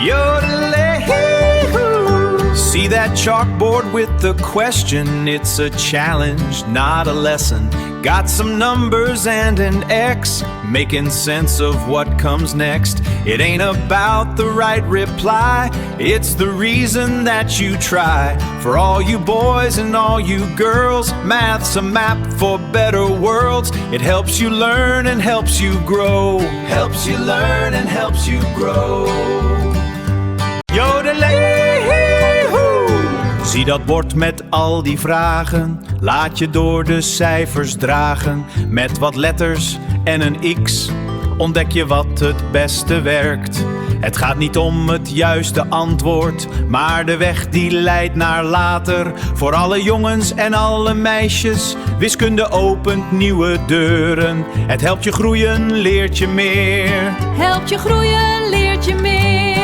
Yodelay-hoo. See that chalkboard with the question? It's a challenge, not a lesson. Got some numbers and an X, making sense of what comes next. It ain't about the right reply, it's the reason that you try. For all you boys and all you girls, math's a map for better worlds. It helps you learn and helps you grow. Helps you learn and helps you grow. Yodelay-hoo. Zie dat bord met al die vragen, laat je door de cijfers dragen. Met wat letters en een X ontdek je wat het beste werkt. Het gaat niet om het juiste antwoord, maar de weg die leidt naar later. Voor alle jongens en alle meisjes, wiskunde opent nieuwe deuren. Het helpt je groeien, leert je meer. Helpt je groeien, leert je meer.